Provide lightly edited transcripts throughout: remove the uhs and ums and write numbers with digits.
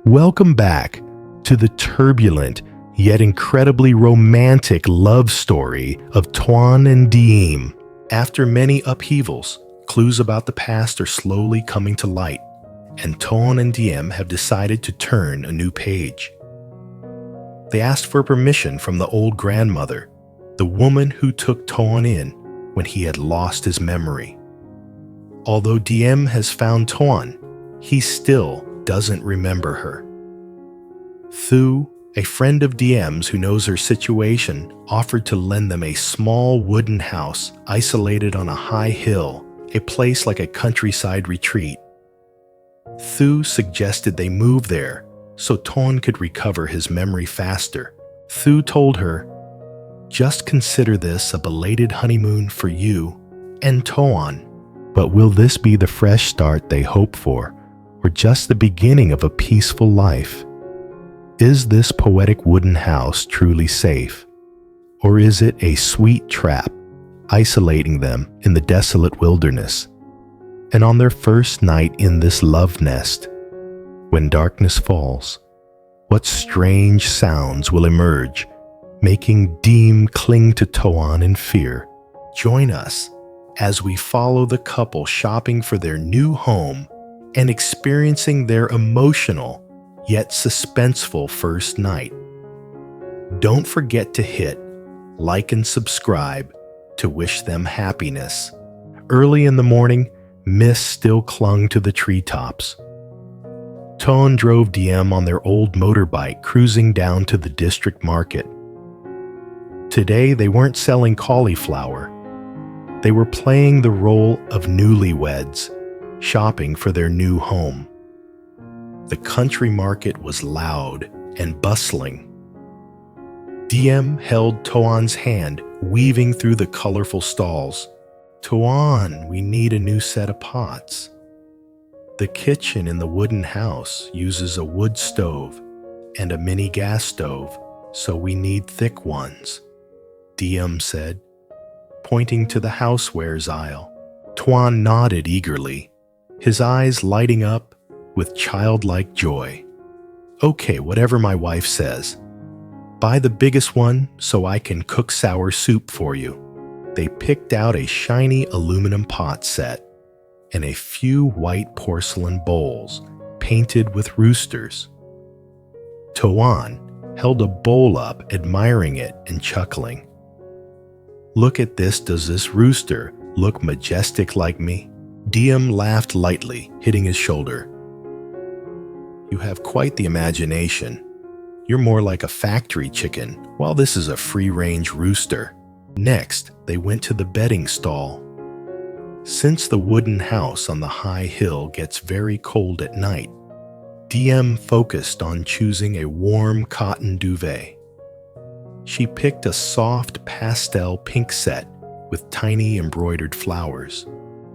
Welcome back to the turbulent yet incredibly romantic love story of Tuan and Diem. After many upheavals, clues about the past are slowly coming to light, and Tuan and Diem have decided to turn a new page. They asked for permission from the old grandmother, the woman who took Tuan in when he had lost his memory. Although Diem has found Tuan, he still doesn't remember her. Thu, a friend of Diem's who knows her situation, offered to lend them a small wooden house isolated on a high hill, a place like a countryside retreat. Thu suggested they move there so Tuan could recover his memory faster. Thu told her, "Just consider this a belated honeymoon for you and Tuan." But will this be the fresh start they hope for, or just the beginning of a peaceful life? Is this poetic wooden house truly safe? Or is it a sweet trap, isolating them in the desolate wilderness? And on their first night in this love nest, when darkness falls, what strange sounds will emerge, making Diem cling to Tuan in fear? Join us as we follow the couple shopping for their new home and experiencing their emotional yet suspenseful first night. Don't forget to hit like and subscribe to wish them happiness. Early in the morning, mist still clung to the treetops. Tuan drove Diem on their old motorbike cruising down to the district market. Today they weren't selling cauliflower. They were playing the role of newlyweds, shopping for their new home. The country market was loud and bustling. Diem held Tuan's hand, weaving through the colorful stalls. "Tuan, we need a new set of pots. The kitchen in the wooden house uses a wood stove and a mini gas stove, so we need thick ones," Diem said, pointing to the housewares aisle. Tuan nodded eagerly, his eyes lighting up with childlike joy. "Okay, whatever my wife says. Buy the biggest one so I can cook sour soup for you." They picked out a shiny aluminum pot set and a few white porcelain bowls painted with roosters. Tuan held a bowl up, admiring it and chuckling. "Look at this, does this rooster look majestic like me?" Diem laughed lightly, hitting his shoulder. "You have quite the imagination. You're more like a factory chicken, while this is a free-range rooster." Next, they went to the bedding stall. Since the wooden house on the high hill gets very cold at night, Diem focused on choosing a warm cotton duvet. She picked a soft pastel pink set with tiny embroidered flowers.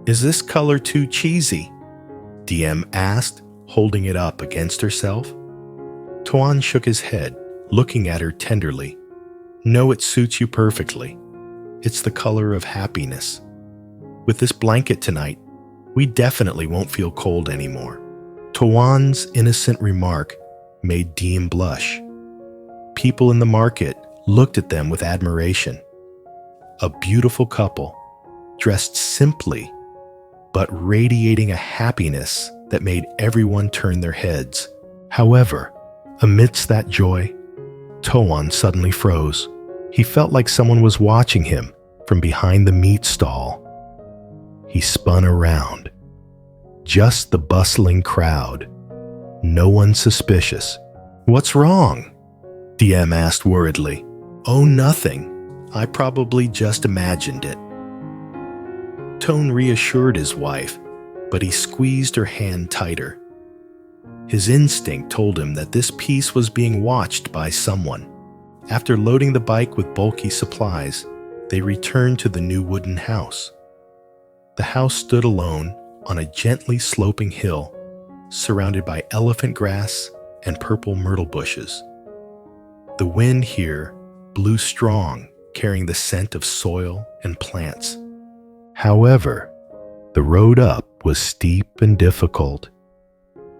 "Is this color too cheesy?" Diem asked, holding it up against herself. Tuan shook his head, looking at her tenderly. "No, it suits you perfectly. It's the color of happiness. With this blanket tonight, we definitely won't feel cold anymore." Tuan's innocent remark made Diem blush. People in the market looked at them with admiration. A beautiful couple, dressed simply, but radiating a happiness that made everyone turn their heads. However, amidst that joy, Tuan suddenly froze. He felt like someone was watching him from behind the meat stall. He spun around. Just the bustling crowd. No one suspicious. "What's wrong?" Diem asked worriedly. "Oh, nothing. I probably just imagined it." Tuan reassured his wife, but he squeezed her hand tighter. His instinct told him that this piece was being watched by someone. After loading the bike with bulky supplies, they returned to the new wooden house. The house stood alone on a gently sloping hill, surrounded by elephant grass and purple myrtle bushes. The wind here blew strong, carrying the scent of soil and plants. However, the road up was steep and difficult.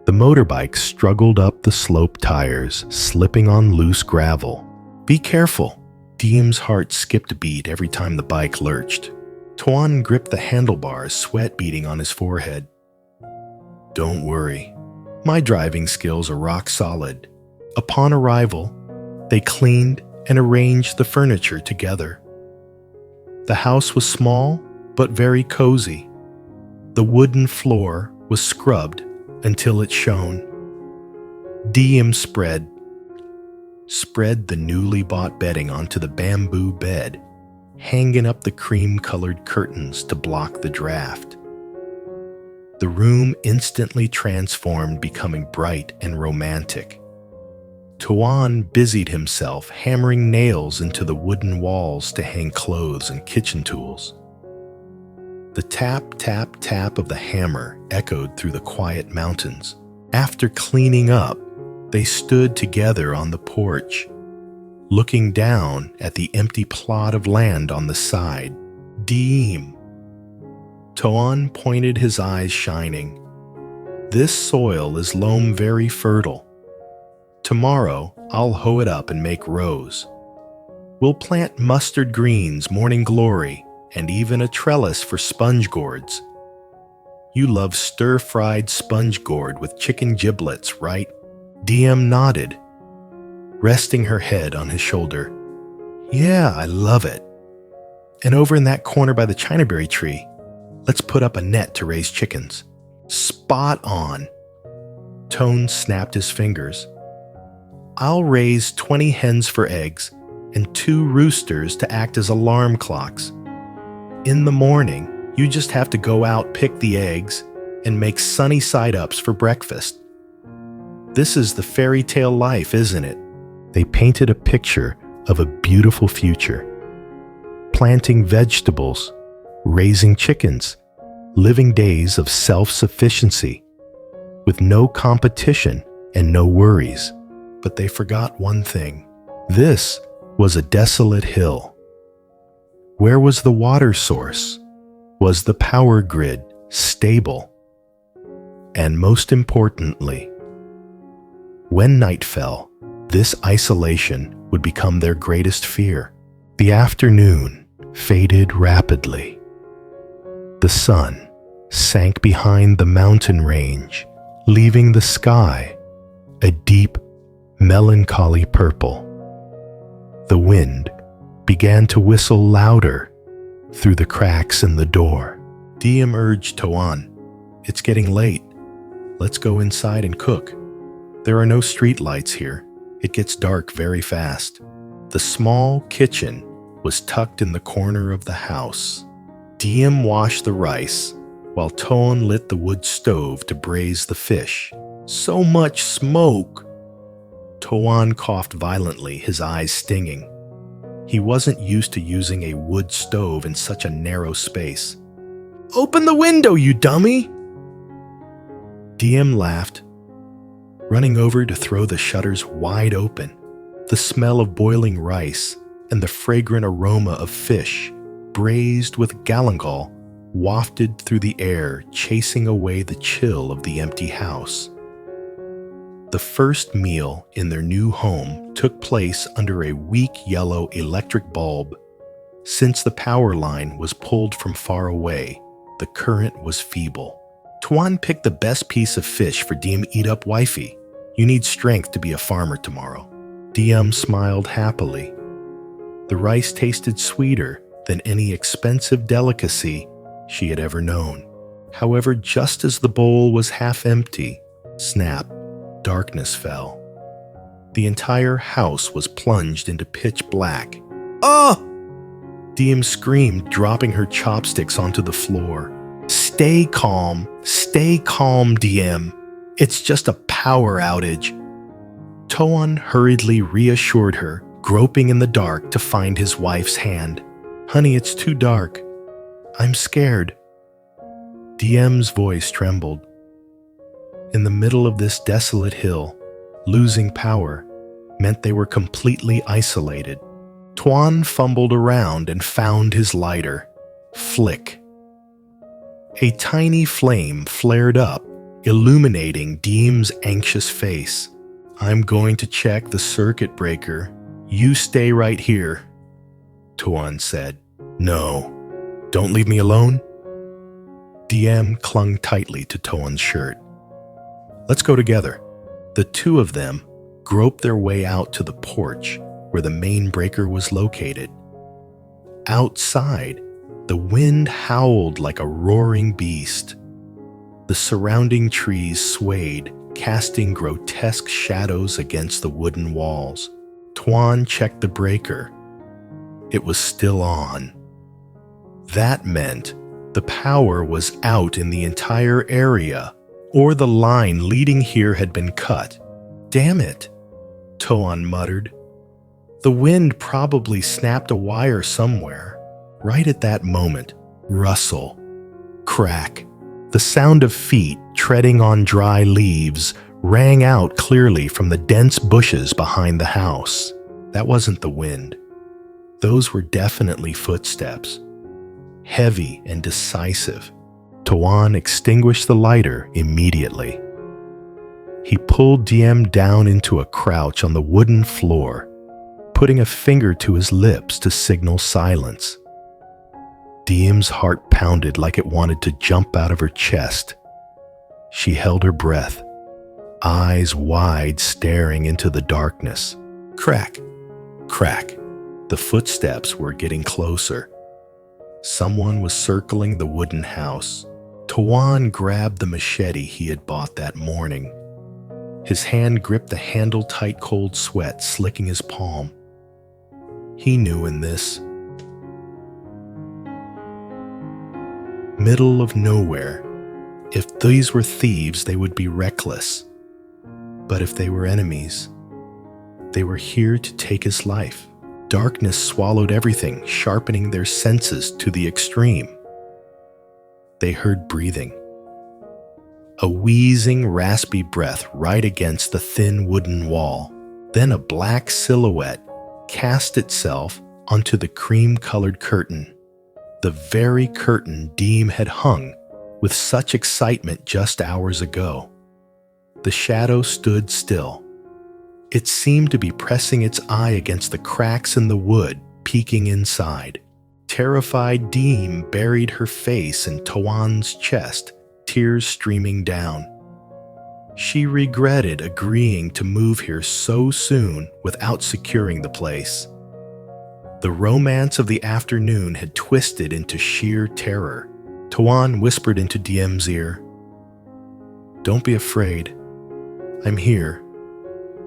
The motorbike struggled up the slope tires, slipping on loose gravel. "Be careful." Diem's heart skipped a beat every time the bike lurched. Tuan gripped the handlebars, sweat beading on his forehead. "Don't worry. My driving skills are rock solid." Upon arrival, they cleaned and arranged the furniture together. The house was small, but very cozy. The wooden floor was scrubbed until it shone. Diem spread the newly bought bedding onto the bamboo bed, hanging up the cream-colored curtains to block the draft. The room instantly transformed, becoming bright and romantic. Tuan busied himself hammering nails into the wooden walls to hang clothes and kitchen tools. The tap, tap, tap of the hammer echoed through the quiet mountains. After cleaning up, they stood together on the porch, looking down at the empty plot of land on the side. "Diem." Tuan pointed, his eyes shining. "This soil is loam very fertile. Tomorrow, I'll hoe it up and make rows. We'll plant mustard greens, morning glory, and even a trellis for sponge gourds. You love stir-fried sponge gourd with chicken giblets, right?" Diem nodded, resting her head on his shoulder. "Yeah, I love it. And over in that corner by the chinaberry tree, let's put up a net to raise chickens." "Spot on." Tone snapped his fingers. "I'll raise 20 hens for eggs and 2 roosters to act as alarm clocks. In the morning, you just have to go out, pick the eggs, and make sunny side-ups for breakfast. This is the fairy tale life, isn't it?" They painted a picture of a beautiful future. Planting vegetables, raising chickens, living days of self-sufficiency, with no competition and no worries. But they forgot one thing. This was a desolate hill. Where was the water source? Was the power grid stable? And most importantly, when night fell, this isolation would become their greatest fear. The afternoon faded rapidly. The sun sank behind the mountain range, leaving the sky a deep, melancholy purple. The wind began to whistle louder through the cracks in the door. Diem urged Tuan, "It's getting late. Let's go inside and cook. There are no street lights here. It gets dark very fast." The small kitchen was tucked in the corner of the house. Diem washed the rice, while Tuan lit the wood stove to braise the fish. "So much smoke!" Tuan coughed violently, his eyes stinging. He wasn't used to using a wood stove in such a narrow space. "Open the window, you dummy!" Diem laughed, running over to throw the shutters wide open. The smell of boiling rice and the fragrant aroma of fish, braised with galangal, wafted through the air, chasing away the chill of the empty house. The first meal in their new home took place under a weak yellow electric bulb. Since the power line was pulled from far away, the current was feeble. Tuan picked the best piece of fish for Diem eat up wifey. "You need strength to be a farmer tomorrow." Diem smiled happily. The rice tasted sweeter than any expensive delicacy she had ever known. However, just as the bowl was half empty, snap, darkness fell. The entire house was plunged into pitch black. "Oh!" Diem screamed, dropping her chopsticks onto the floor. Stay calm, Diem. It's just a power outage." Tuan hurriedly reassured her, groping in the dark to find his wife's hand. "Honey, it's too dark. I'm scared." Diem's voice trembled. In the middle of this desolate hill, losing power meant they were completely isolated. Tuan fumbled around and found his lighter. Flick. A tiny flame flared up, illuminating Deem's anxious face. "I'm going to check the circuit breaker. You stay right here," Tuan said. "No, don't leave me alone." Diem clung tightly to Tuan's shirt. "Let's go together." The two of them groped their way out to the porch where the main breaker was located. Outside, the wind howled like a roaring beast. The surrounding trees swayed, casting grotesque shadows against the wooden walls. Tuan checked the breaker. It was still on. That meant the power was out in the entire area, or the line leading here had been cut. "Damn it," Tuan muttered. The wind probably snapped a wire somewhere. Right at that moment, rustle, crack. The sound of feet treading on dry leaves rang out clearly from the dense bushes behind the house. That wasn't the wind. Those were definitely footsteps. Heavy and decisive. Tuan extinguished the lighter immediately. He pulled Diem down into a crouch on the wooden floor, putting a finger to his lips to signal silence. Diem's heart pounded like it wanted to jump out of her chest. She held her breath, eyes wide, staring into the darkness. Crack, crack. The footsteps were getting closer. Someone was circling the wooden house. Tuan grabbed the machete he had bought that morning. His hand gripped the handle tight, cold sweat slicking his palm. He knew in this. Middle of nowhere. If these were thieves, they would be reckless. But if they were enemies, they were here to take his life. Darkness swallowed everything, sharpening their senses to the extreme. They heard breathing. A wheezing, raspy breath right against the thin wooden wall. Then a black silhouette cast itself onto the cream-colored curtain. The very curtain Diem had hung with such excitement just hours ago. The shadow stood still. It seemed to be pressing its eye against the cracks in the wood, peeking inside. Terrified Diem buried her face in Tuan's chest, tears streaming down. She regretted agreeing to move here so soon without securing the place. The romance of the afternoon had twisted into sheer terror. Tuan whispered into Diem's ear, "Don't be afraid. I'm here.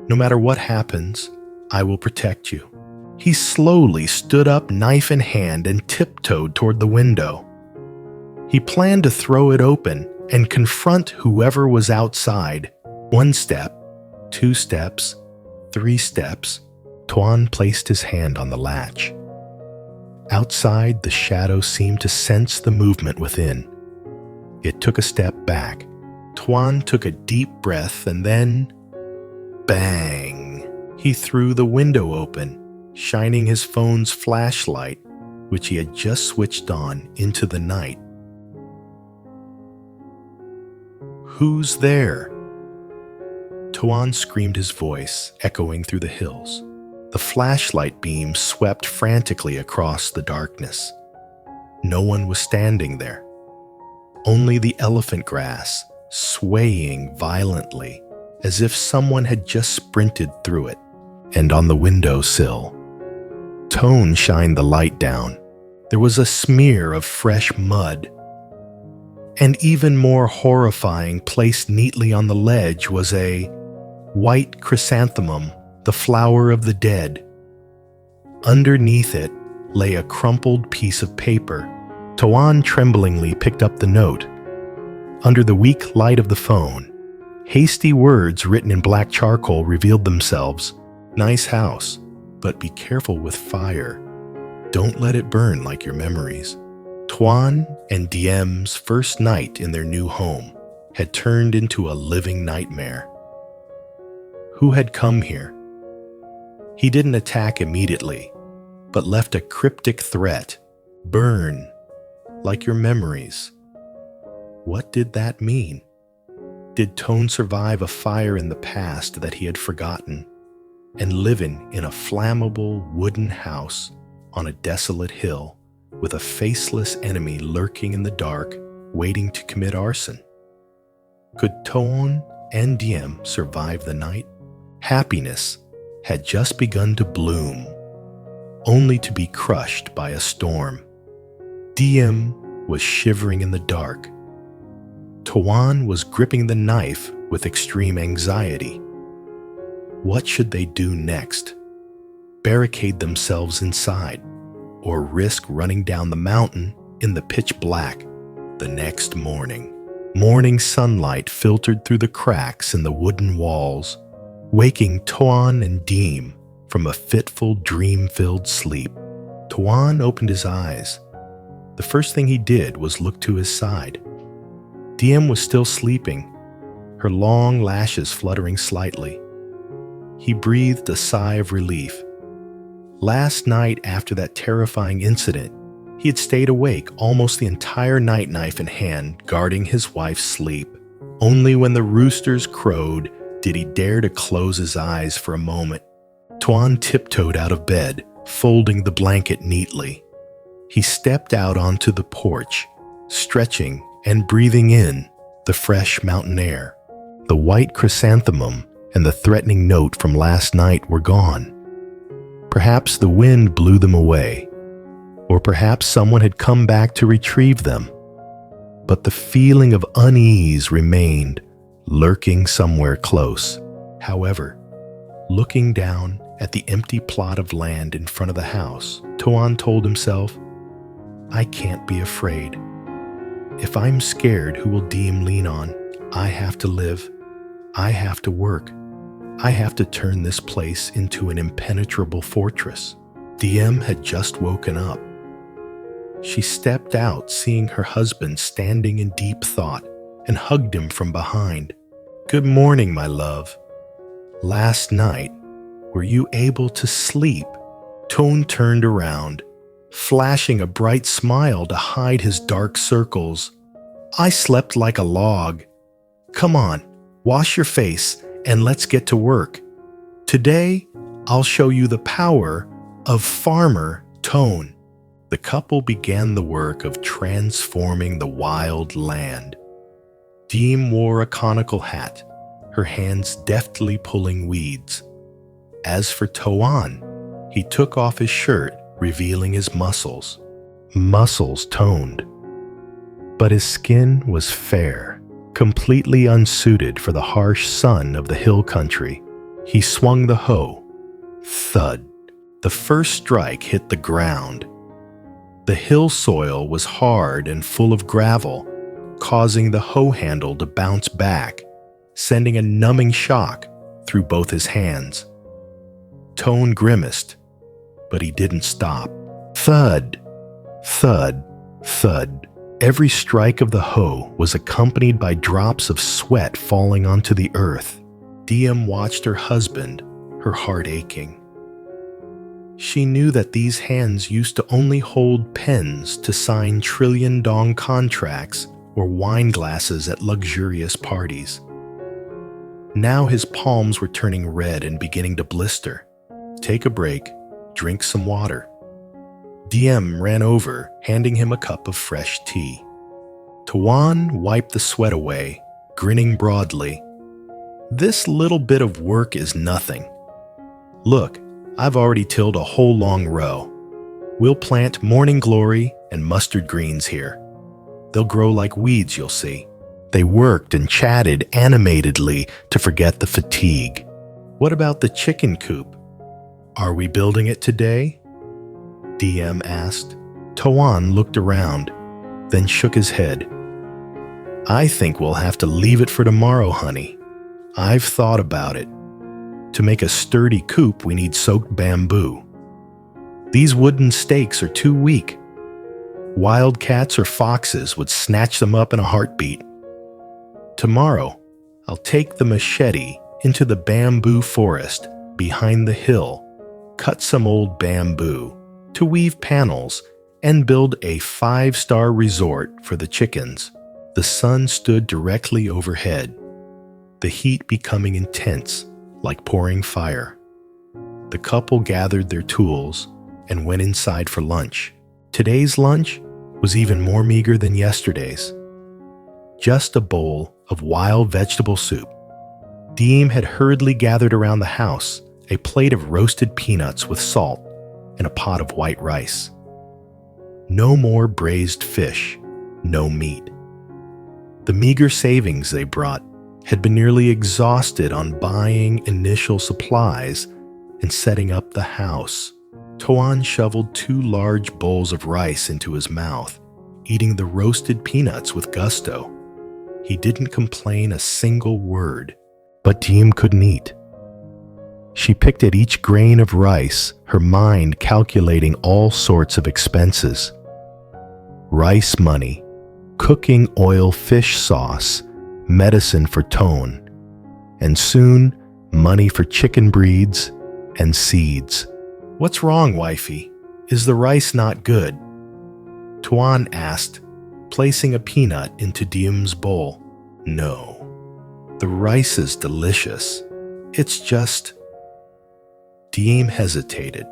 No matter what happens, I will protect you." He slowly stood up, knife in hand, and tiptoed toward the window. He planned to throw it open and confront whoever was outside. 1 step, 2 steps, 3 steps. Tuan placed his hand on the latch. Outside, the shadow seemed to sense the movement within. It took a step back. Tuan took a deep breath and then, bang! He threw the window open, shining his phone's flashlight, which he had just switched on, into the night. "Who's there?" Tuan screamed, his voice echoing through the hills. The flashlight beam swept frantically across the darkness. No one was standing there. Only the elephant grass, swaying violently, as if someone had just sprinted through it. And on the windowsill, Tone shined the light down. There was a smear of fresh mud. And even more horrifying, placed neatly on the ledge, was a white chrysanthemum, the flower of the dead. Underneath it lay a crumpled piece of paper. Tuan tremblingly picked up the note. Under the weak light of the phone, hasty words written in black charcoal revealed themselves. "Nice house, but be careful with fire. Don't let it burn like your memories." Tuan and Diem's first night in their new home had turned into a living nightmare. Who had come here? He didn't attack immediately, but left a cryptic threat. Burn, like your memories. What did that mean? Did Tone survive a fire in the past that he had forgotten, and living in a flammable wooden house on a desolate hill with a faceless enemy lurking in the dark, waiting to commit arson? Could Toon and Diem survive the night? Happiness had just begun to bloom, only to be crushed by a storm. Diem was shivering in the dark. Toan was gripping the knife with extreme anxiety. What should they do next? Barricade themselves inside, or risk running down the mountain in the pitch black? The next morning, morning sunlight filtered through the cracks in the wooden walls, waking Toan and Diem from a fitful, dream-filled sleep. Toan opened his eyes. The first thing he did was look to his side. Diem was still sleeping, her long lashes fluttering slightly. He breathed a sigh of relief. Last night, after that terrifying incident, he had stayed awake almost the entire night, knife in hand, guarding his wife's sleep. Only when the roosters crowed did he dare to close his eyes for a moment. Toan tiptoed out of bed, folding the blanket neatly. He stepped out onto the porch, stretching and breathing in the fresh mountain air. The white chrysanthemum and the threatening note from last night were gone. Perhaps the wind blew them away, or perhaps someone had come back to retrieve them. But the feeling of unease remained, lurking somewhere close. However, looking down at the empty plot of land in front of the house, Toan told himself, "I can't be afraid. If I'm scared, who will Diem lean on? I have to live. I have to work. I have to turn this place into an impenetrable fortress." Diem had just woken up. She stepped out, seeing her husband standing in deep thought, and hugged him from behind. "Good morning, my love. Last night, were you able to sleep?" Tone turned around, flashing a bright smile to hide his dark circles. "I slept like a log. Come on, wash your face and let's get to work. Today, I'll show you the power of Farmer Tone." The couple began the work of transforming the wild land. Diem wore a conical hat, her hands deftly pulling weeds. As for Toan, he took off his shirt, revealing his muscles. Muscles toned. But his skin was fair, completely unsuited for the harsh sun of the hill country. He swung the hoe. Thud. The first strike hit the ground. The hill soil was hard and full of gravel, causing the hoe handle to bounce back, sending a numbing shock through both his hands. Tone grimaced, but he didn't stop. Thud, thud, thud. Every strike of the hoe was accompanied by drops of sweat falling onto the earth. Diem watched her husband, her heart aching. She knew that these hands used to only hold pens to sign trillion-dong contracts or wine glasses at luxurious parties. Now his palms were turning red and beginning to blister. Take a break, drink some water. Diem ran over, handing him a cup of fresh tea. Toan wiped the sweat away, grinning broadly. "This little bit of work is nothing. Look, I've already tilled a whole long row. We'll plant morning glory and mustard greens here. They'll grow like weeds, you'll see." They worked and chatted animatedly to forget the fatigue. "What about the chicken coop? Are we building it today?" Diem asked. Toan looked around, then shook his head. "I think we'll have to leave it for tomorrow, honey. I've thought about it. To make a sturdy coop, we need soaked bamboo. These wooden stakes are too weak. Wildcats or foxes would snatch them up in a heartbeat. Tomorrow, I'll take the machete into the bamboo forest behind the hill, cut some old bamboo to weave panels, and build a 5-star resort for the chickens." The sun stood directly overhead, the heat becoming intense, like pouring fire. The couple gathered their tools and went inside for lunch. Today's lunch was even more meager than yesterday's. Just a bowl of wild vegetable soup. Diem had hurriedly gathered around the house a plate of roasted peanuts with salt and a pot of white rice. No more braised fish, no meat. The meager savings they brought had been nearly exhausted on buying initial supplies and setting up the house. Tuan shoveled 2 large bowls of rice into his mouth, eating the roasted peanuts with gusto. He didn't complain a single word, but Diem couldn't eat. She picked at each grain of rice, her mind calculating all sorts of expenses. Rice money, cooking oil fish sauce, medicine for Tone, and soon money for chicken breeds and seeds. "What's wrong, wifey? Is the rice not good?" Tuan asked, placing a peanut into Diem's bowl. "No, the rice is delicious. It's just..." Diem hesitated.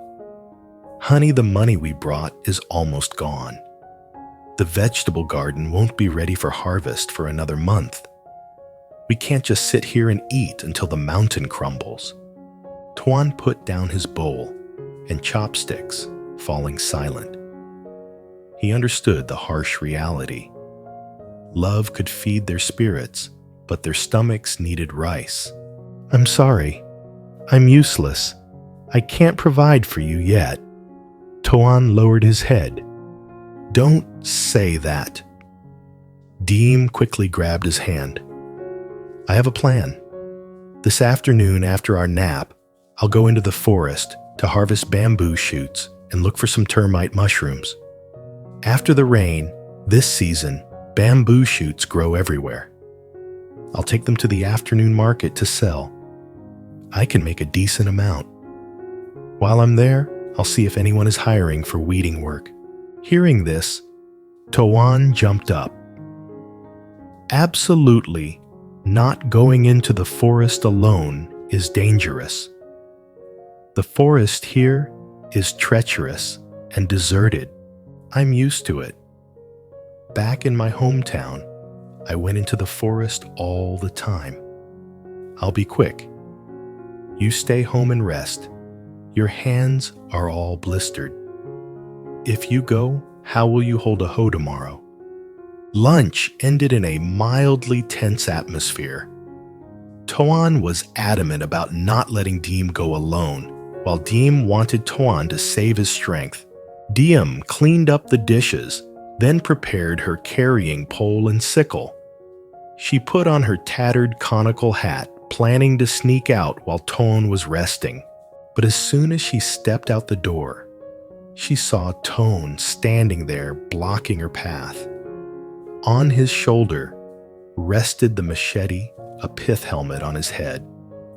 "Honey, the money we brought is almost gone. The vegetable garden won't be ready for harvest for another month. We can't just sit here and eat until the mountain crumbles." Tuan put down his bowl and chopsticks, falling silent. He understood the harsh reality. Love could feed their spirits, but their stomachs needed rice. "I'm sorry. I'm useless. I can't provide for you yet." Tuan lowered his head. "Don't say that." Diem quickly grabbed his hand. "I have a plan. This afternoon after our nap, I'll go into the forest to harvest bamboo shoots and look for some termite mushrooms. After the rain, this season, bamboo shoots grow everywhere. I'll take them to the afternoon market to sell. I can make a decent amount. While I'm there, I'll see if anyone is hiring for weeding work." Hearing this, Tuan jumped up. "Absolutely not going into the forest alone is dangerous. The forest here is treacherous and deserted. I'm used to it. Back in my hometown, I went into the forest all the time. I'll be quick. You stay home and rest. Your hands are all blistered. If you go, how will you hold a hoe tomorrow?" Lunch ended in a mildly tense atmosphere. Tuan was adamant about not letting Diem go alone, while Diem wanted Tuan to save his strength. Diem cleaned up the dishes, then prepared her carrying pole and sickle. She put on her tattered conical hat, planning to sneak out while Tone was resting. But as soon as she stepped out the door, she saw Tone standing there blocking her path. On his shoulder rested the machete, a pith helmet on his head,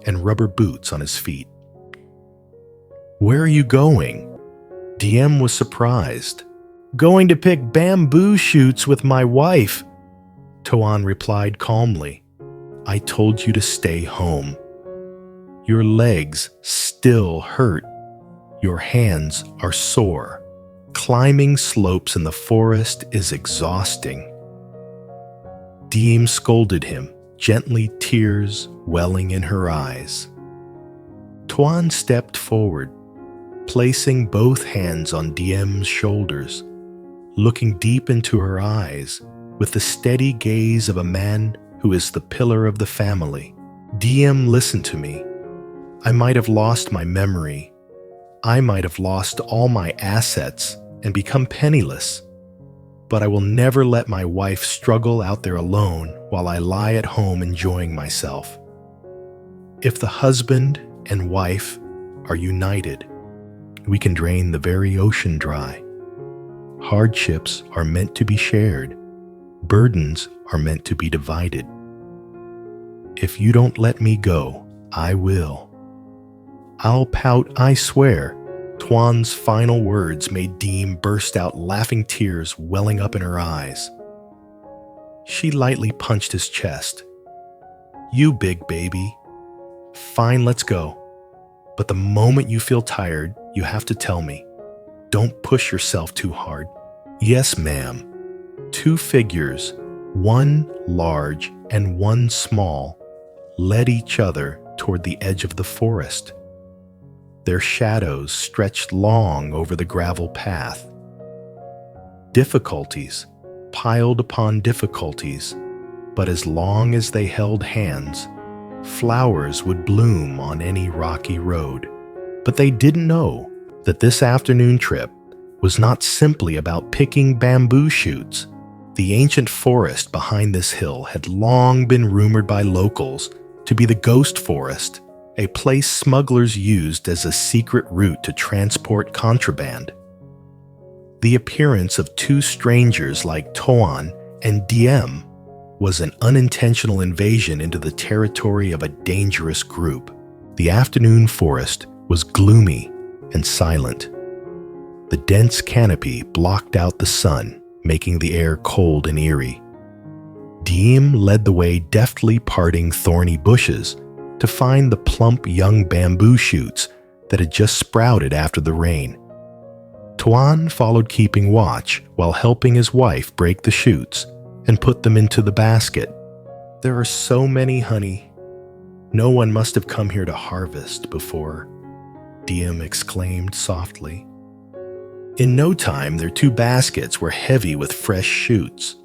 and rubber boots on his feet. "Where are you going?" Diem was surprised. "Going to pick bamboo shoots with my wife," Tuan replied calmly. "I told you to stay home. Your legs still hurt. Your hands are sore. Climbing slopes in the forest is exhausting." Diem scolded him, gently, tears welling in her eyes. Tuan stepped forward, placing both hands on Diem's shoulders, looking deep into her eyes with the steady gaze of a man who is the pillar of the family. "Diem, listen to me. I might have lost my memory. I might have lost all my assets and become penniless. But I will never let my wife struggle out there alone while I lie at home enjoying myself. If the husband and wife are united, we can drain the very ocean dry. Hardships are meant to be shared. Burdens are meant to be divided. If you don't let me go, I will. I'll pout, I swear." Tuan's final words made Diem burst out laughing, tears welling up in her eyes. She lightly punched his chest. You big baby. Fine, let's go. But the moment you feel tired, you have to tell me. Don't push yourself too hard. Yes, ma'am. 2 figures, one large and one small, led each other toward the edge of the forest. Their shadows stretched long over the gravel path. Difficulties piled upon difficulties, but as long as they held hands, flowers would bloom on any rocky road. But they didn't know that this afternoon trip was not simply about picking bamboo shoots. The ancient forest behind this hill had long been rumored by locals to be the ghost forest, a place smugglers used as a secret route to transport contraband. The appearance of 2 strangers like Toan and Diem was an unintentional invasion into the territory of a dangerous group. The afternoon forest was gloomy and silent. The dense canopy blocked out the sun, making the air cold and eerie. Diem led the way, deftly parting thorny bushes to find the plump young bamboo shoots that had just sprouted after the rain. Tuan followed, keeping watch while helping his wife break the shoots and put them into the basket. There are so many, honey. No one must have come here to harvest before, Diem exclaimed softly. In no time, their 2 baskets were heavy with fresh shoots.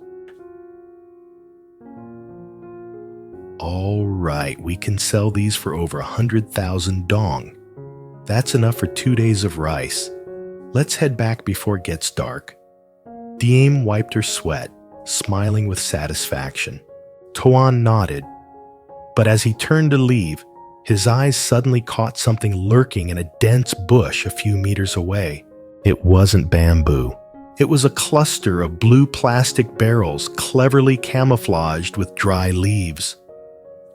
All right, we can sell these for over 100,000 dong. That's enough for 2 days of rice. Let's head back before it gets dark. Diem wiped her sweat, smiling with satisfaction. Toan nodded, but as he turned to leave, his eyes suddenly caught something lurking in a dense bush a few meters away. It wasn't bamboo. It was a cluster of blue plastic barrels cleverly camouflaged with dry leaves.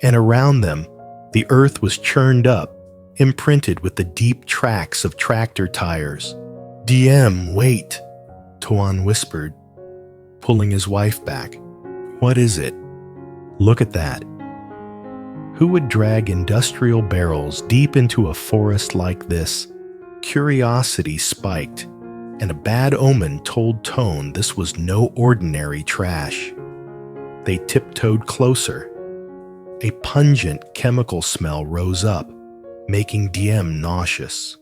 And around them, the earth was churned up, imprinted with the deep tracks of tractor tires. Diem, wait, Toan whispered, pulling his wife back. What is it? Look at that. Who would drag industrial barrels deep into a forest like this? Curiosity spiked, and a bad omen told Tone this was no ordinary trash. They tiptoed closer. A pungent chemical smell rose up, making Diem nauseous.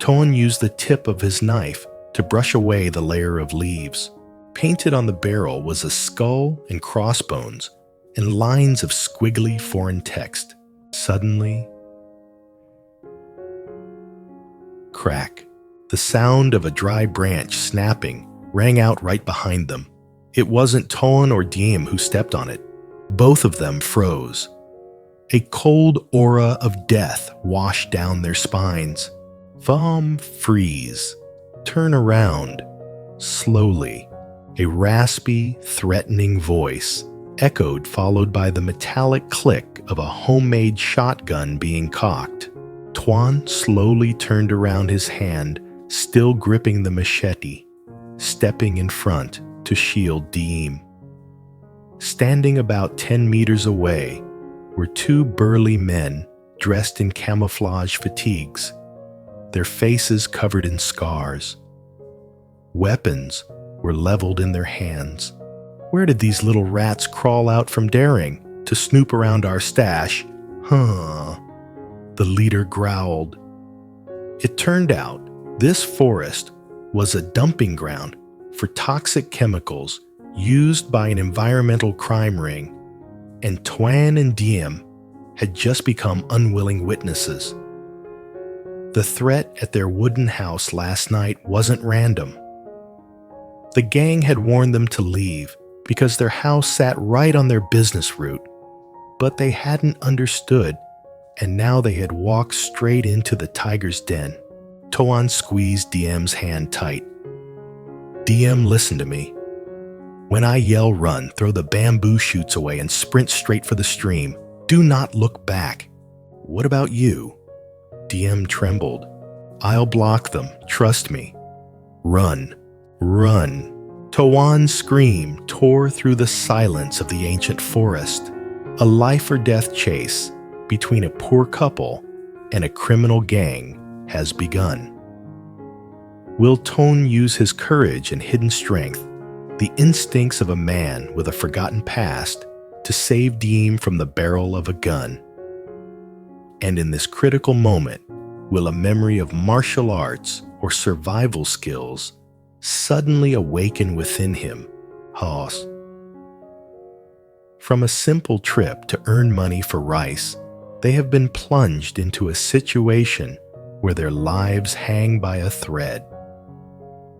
Tone used the tip of his knife to brush away the layer of leaves. Painted on the barrel was a skull and crossbones and lines of squiggly foreign text. Suddenly, crack. The sound of a dry branch snapping rang out right behind them. It wasn't Toan or Diem who stepped on it. Both of them froze. A cold aura of death washed down their spines. Freeze. Turn around. Slowly. A raspy, threatening voice echoed, followed by the metallic click of a homemade shotgun being cocked. Tuan slowly turned around, his hand still gripping the machete, stepping in front to shield Diem. Standing about 10 meters away were 2 burly men dressed in camouflage fatigues, their faces covered in scars. Weapons were leveled in their hands. Where did these little rats crawl out from daring to snoop around our stash? The leader growled. It turned out this forest was a dumping ground for toxic chemicals used by an environmental crime ring, and Tuan and Diem had just become unwilling witnesses. The threat at their wooden house last night wasn't random. The gang had warned them to leave because their house sat right on their business route, but they hadn't understood, and now they had walked straight into the tiger's den. Toan squeezed Diem's hand tight. Diem, listen to me. When I yell run, throw the bamboo shoots away and sprint straight for the stream. Do not look back. What about you? Diem trembled. I'll block them, trust me. Run, run. Toan's scream tore through the silence of the ancient forest. A life-or-death chase between a poor couple and a criminal gang has begun. Will Tone use his courage and hidden strength, the instincts of a man with a forgotten past, to save Diem from the barrel of a gun? And in this critical moment, will a memory of martial arts or survival skills suddenly awaken within him? Hoss. From a simple trip to earn money for rice, they have been plunged into a situation where their lives hang by a thread.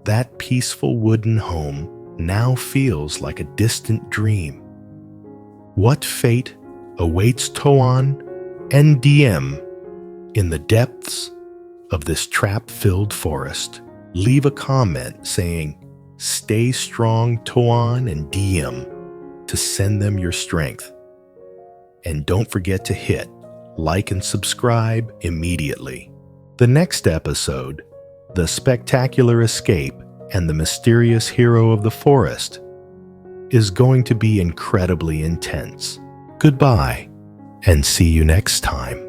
That peaceful wooden home now feels like a distant dream. What fate awaits Toan and Diem in the depths of this trap-filled forest? Leave a comment saying, "Stay strong, Toan and Diem," to send them your strength. And don't forget to hit like and subscribe immediately. The next episode, The Spectacular Escape and the Mysterious Hero of the Forest, is going to be incredibly intense. Goodbye, and see you next time.